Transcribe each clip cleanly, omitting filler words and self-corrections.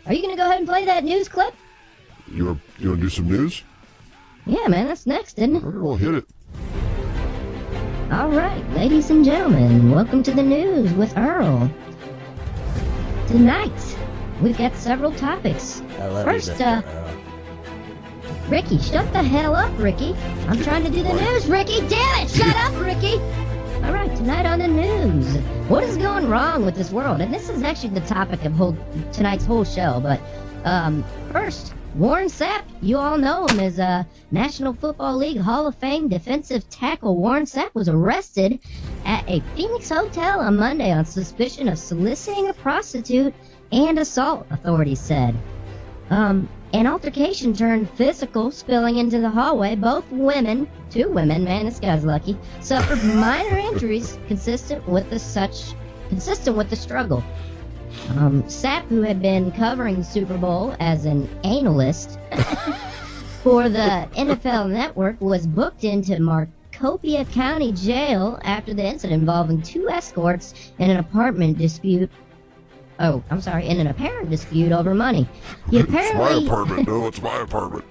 Are you gonna go ahead and play that news clip? You want to do some news? Yeah, man, that's next, isn't it? All right, well, hit it. All right, ladies and gentlemen, welcome to the news with Earl. Tonight, we've got several topics. I love First, you, Mr. Earl. Ricky, shut the hell up, Ricky. I'm trying to do the news, Ricky. Damn it, shut up, Ricky. All right, tonight on the news, what is going wrong with this world? And this is actually the topic of tonight's whole show. But first, Warren Sapp, you all know him as National Football League Hall of Fame defensive tackle. Warren Sapp was arrested at a Phoenix hotel on Monday on suspicion of soliciting a prostitute and assault, authorities said. An altercation turned physical, spilling into the hallway. Both women, two women, man, this guy's lucky, suffered minor injuries consistent with the struggle. Sapp, who had been covering the Super Bowl as an analyst for the NFL Network, was booked into Maricopa County Jail after the incident involving two escorts in an apparent dispute over money. He apparently... It's my apartment. No, it's my apartment.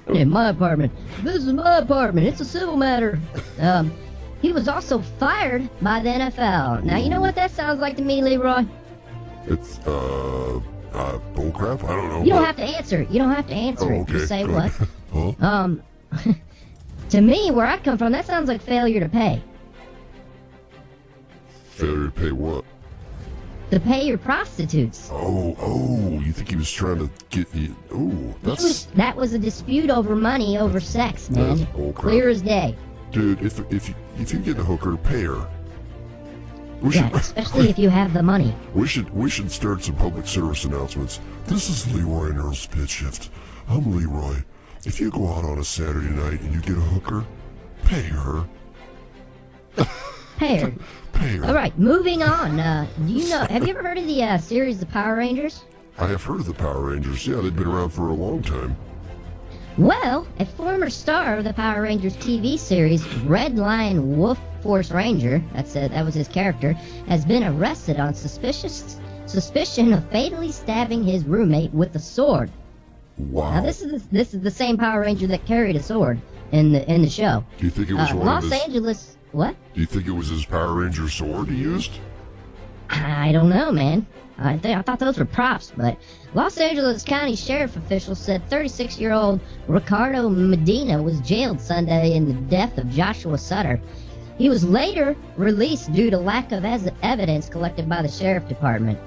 In my apartment. This is my apartment. It's a civil matter. He was also fired by the NFL. Now, you know what that sounds like to me, Leroy? It's, bullcrap? I don't know. You don't have to answer it. You don't have to answer it. Okay, You say good. what? Huh? To me, where I come from, that sounds like failure to pay. Failure to pay what? To pay your prostitutes. Oh, you think he was trying to get you? Oh, That was a dispute over money, over sex, man. That's bullcrap. Clear as day. Dude, if you get a hooker, pay her. Especially if you have the money. We should start some public service announcements. This is Leroy and Earl's Pitch Shift. I'm Leroy. If you go out on a Saturday night and you get a hooker, pay her. Pay her. Pay her. All right, moving on. Have you ever heard of the series The Power Rangers? I have heard of the Power Rangers. Yeah, they've been around for a long time. Well, a former star of the Power Rangers TV series, Red Lion Wolf Force Ranger, that was his character, has been arrested on suspicion of fatally stabbing his roommate with a sword. Wow. Now this is the same Power Ranger that carried a sword in the show. Do you think it was Los Angeles? What? Do you think it was his Power Ranger sword he used? I don't know, man. I thought those were props, but Los Angeles County Sheriff officials said 36-year-old Ricardo Medina was jailed Sunday in the death of Joshua Sutter. He was later released due to lack of evidence collected by the sheriff department.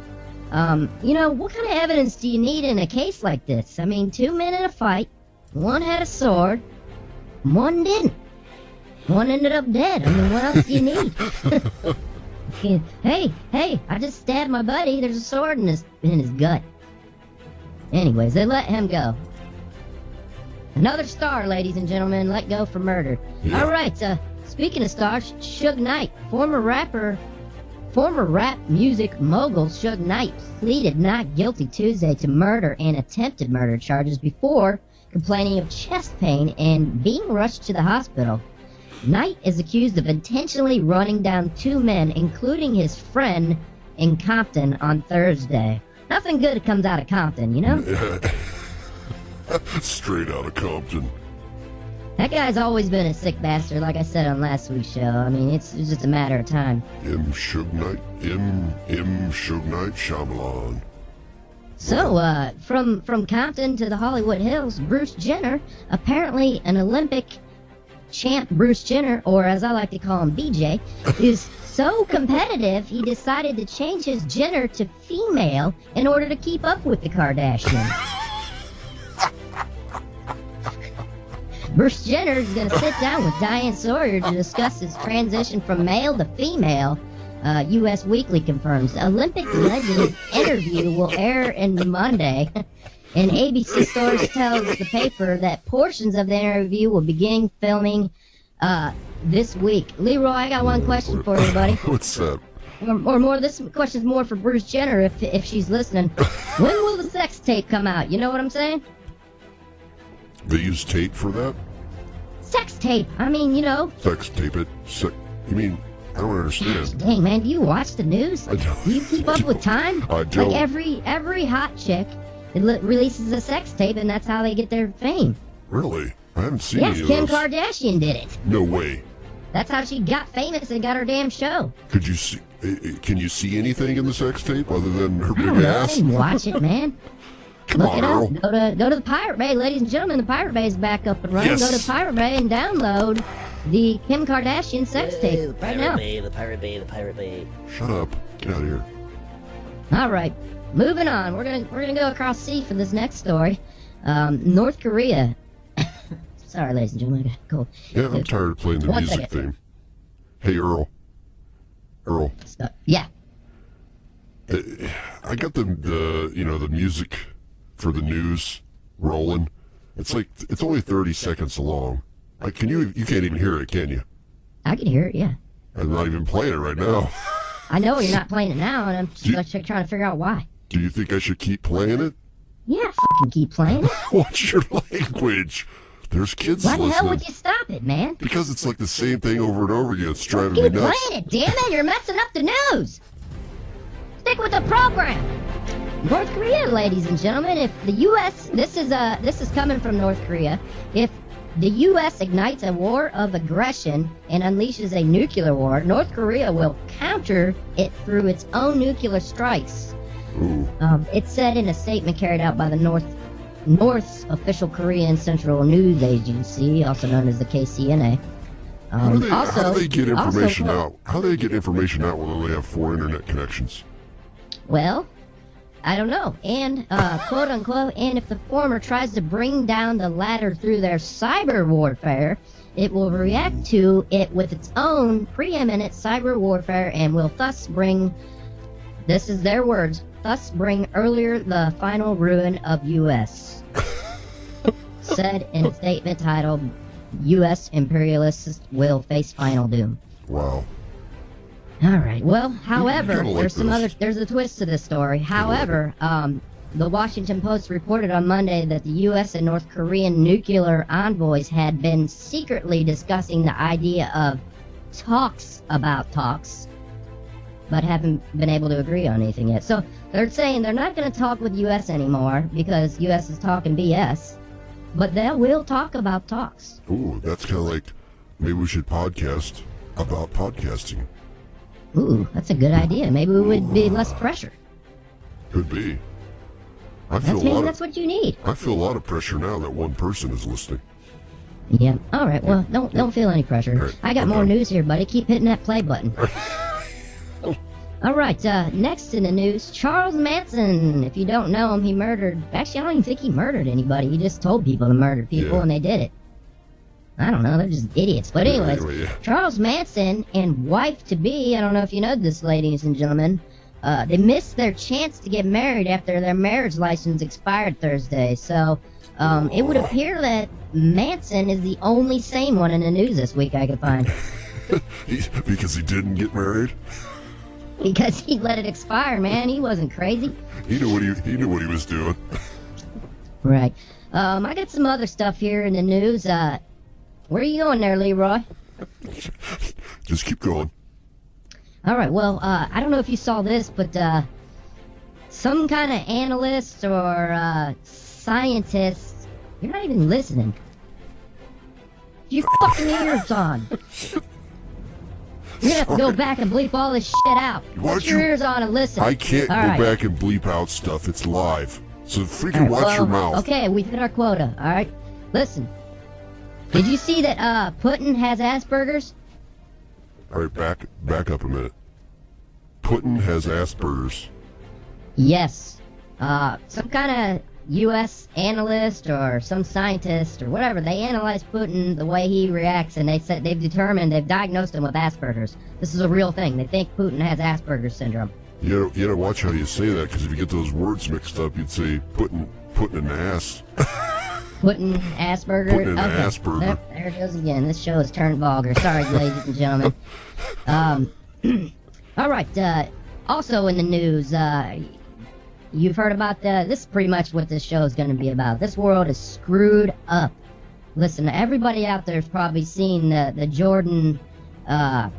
What kind of evidence do you need in a case like this? I mean, two men in a fight, one had a sword, one didn't. One ended up dead. I mean, what else do you need? Hey, I just stabbed my buddy. There's a sword in his gut. Anyways, they let him go. Another star, ladies and gentlemen, let go for murder. Yeah. All right, speaking of stars, Suge Knight, former rap music mogul Suge Knight pleaded not guilty Tuesday to murder and attempted murder charges before complaining of chest pain and being rushed to the hospital. Knight is accused of intentionally running down two men, including his friend, in Compton on Thursday. Nothing good comes out of Compton, you know? Straight out of Compton. That guy's always been a sick bastard, like I said on last week's show. I mean, it's just a matter of time. Suge Knight, Suge Knight Shyamalan. So, from Compton to the Hollywood Hills, Bruce Jenner, apparently an Olympic champ Bruce Jenner, or as I like to call him, BJ, is so competitive he decided to change his Jenner to female in order to keep up with the Kardashians. Bruce Jenner is going to sit down with Diane Sawyer to discuss his transition from male to female. U.S. Weekly confirms. Olympic legend interview will air in Monday. And ABC Stories tells the paper that portions of the interview will begin filming this week. Leroy, I got one question for you, buddy. What's up? Or more, this question's more for Bruce Jenner if she's listening. When will the sex tape come out? You know what I'm saying? They use tape for that? Sex tape. I mean, you know. Sex tape it? You mean, I don't understand. Dang, man, do you watch the news? I don't. Do you keep up with time? I don't. Like every hot chick it releases a sex tape, and that's how they get their fame. Really? I haven't seen Yes, any of Kim those. Kardashian did it. No way. That's how she got famous and got her damn show. Could you see? Can you see anything in the sex tape other than her I big don't know. I ass? didn't watch it, man. Come Look on, it up. Earl. Go to the Pirate Bay, ladies and gentlemen. The Pirate Bay is back up and running. Yes. Go to Pirate Bay and download the Kim Kardashian sex tape right now. The Pirate Bay, the Pirate Bay. Shut up. Get out of here. All right, moving on. We're gonna go across sea for this next story. North Korea. Sorry, ladies and gentlemen, I got a cold. Yeah, I'm tired of playing the One music second. theme. Hey, Earl. Earl. Yeah. I got the music for the news rolling. It's only 30 seconds long. Like, you can't even hear it, can you? I can hear it. Yeah. I'm not even playing it right now. I know you're not playing it now, and I'm just trying to figure out why. Do you think I should keep playing it? Yeah, fucking keep playing it. What's your language? There's kids Why the listening. hell would you stop it, man? Because it's like the same thing over and over again. It's driving me Keep nuts. playing it, damn it! You're messing up the news. Stick with the program. North Korea, ladies and gentlemen. If the U.S. This is coming from North Korea. If the U.S. ignites a war of aggression and unleashes a nuclear war, North Korea will counter it through its own nuclear strikes. Ooh. It said in a statement carried out by the North's official Korean Central News Agency, also known as the KCNA. How do they get information out? How do they get information out when they have 4 internet connections? Well, I don't know. And, quote unquote, and if the former tries to bring down the latter through their cyber warfare, it will react to it with its own preeminent cyber warfare and will thus bring, this is their words, thus bring earlier the final ruin of U.S. Said in a statement titled, U.S. imperialists will face final doom. Wow. All right. Well, however, like there's a twist to this story. However, the Washington Post reported on Monday that the U.S. and North Korean nuclear envoys had been secretly discussing the idea of talks, but haven't been able to agree on anything yet. So they're saying they're not going to talk with U.S. anymore because U.S. is talking BS, but they will talk about talks. Ooh, that's kind of like maybe we should podcast about podcasting. Ooh, that's a good idea. Maybe we would be less pressure. Could be. That's what you need. I feel a lot of pressure now that one person is listening. Yeah. All right. Well, don't feel any pressure. Right, I got I'm more done. news here, buddy. Keep hitting that play button. All right. Next in the news, Charles Manson. If you don't know him, he murdered. Actually, I don't even think he murdered anybody. He just told people to murder people, Yeah. and they did it. I don't know. They're just idiots. But anyways, Anyway, yeah. Charles Manson and wife-to-be, I don't know if you know this, ladies and gentlemen, they missed their chance to get married after their marriage license expired Thursday. So it would appear that Manson is the only sane one in the news this week I could find. Because he didn't get married? Because he let it expire, man. He wasn't crazy. He knew what he was doing. Right. I got some other stuff here in the news. Where are you going there, Leroy? Just keep going. All right, well, I don't know if you saw this, but some kind of analyst or scientist, you're not even listening. Your fucking ears on. You're gonna have to go back and bleep all this shit out. Put your ears on and listen. I can't All go right. back and bleep out stuff. It's live. So freaking watch your mouth. Okay, we've hit our quota, all right? Listen. Did you see that Putin has Asperger's? All right, back up a minute. Putin has Asperger's. Yes. Some kind of U.S. analyst or some scientist or whatever, they analyzed Putin, the way he reacts, and they've diagnosed him with Asperger's. This is a real thing. They think Putin has Asperger's syndrome. You gotta watch how you say that, because if you get those words mixed up, you'd say putting an ass. Putin, Asperger. Putin and Asperger. There it goes again. This show has turned vulgar. Sorry, ladies and gentlemen. All right. Also in the news, you've heard about this is pretty much what this show is going to be about. This world is screwed up. Listen, everybody out there has probably seen the Jordan pilot.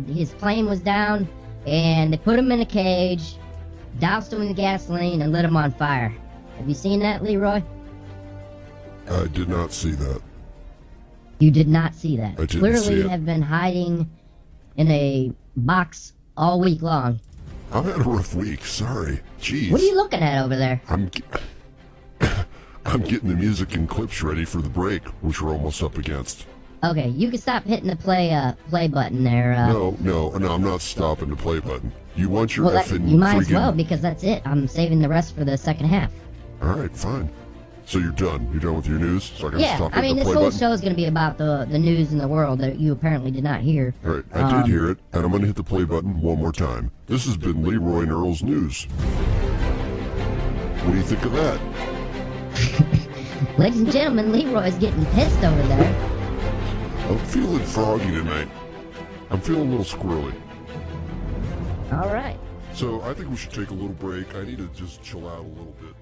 His plane was down, and they put him in a cage. doused him in gasoline and lit him on fire. Have you seen that, Leroy? I did not see that. You did not see that. I didn't Clearly see it. have been hiding in a box all week long. I've had a rough week. Sorry. Jeez. What are you looking at over there? I'm getting the music and clips ready for the break, which we're almost up against. Okay, you can stop hitting the play button there. No, I'm not stopping the play button. You want your Well, effing you might as freaking... well, because that's it. I'm saving the rest for the second half. All right, fine. So you're done. You're done with your news? So I can Yeah, stop I hitting mean, the this play whole button? show is going to be about the news in the world that you apparently did not hear. All right, I did hear it, and I'm going to hit the play button one more time. This has been Leroy and Earl's News. What do you think of that? Ladies and gentlemen, Leroy's getting pissed over there. I'm feeling froggy tonight. I'm feeling a little squirrely. All right. So I think we should take a little break. I need to just chill out a little bit.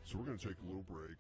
So we're going to take a little break.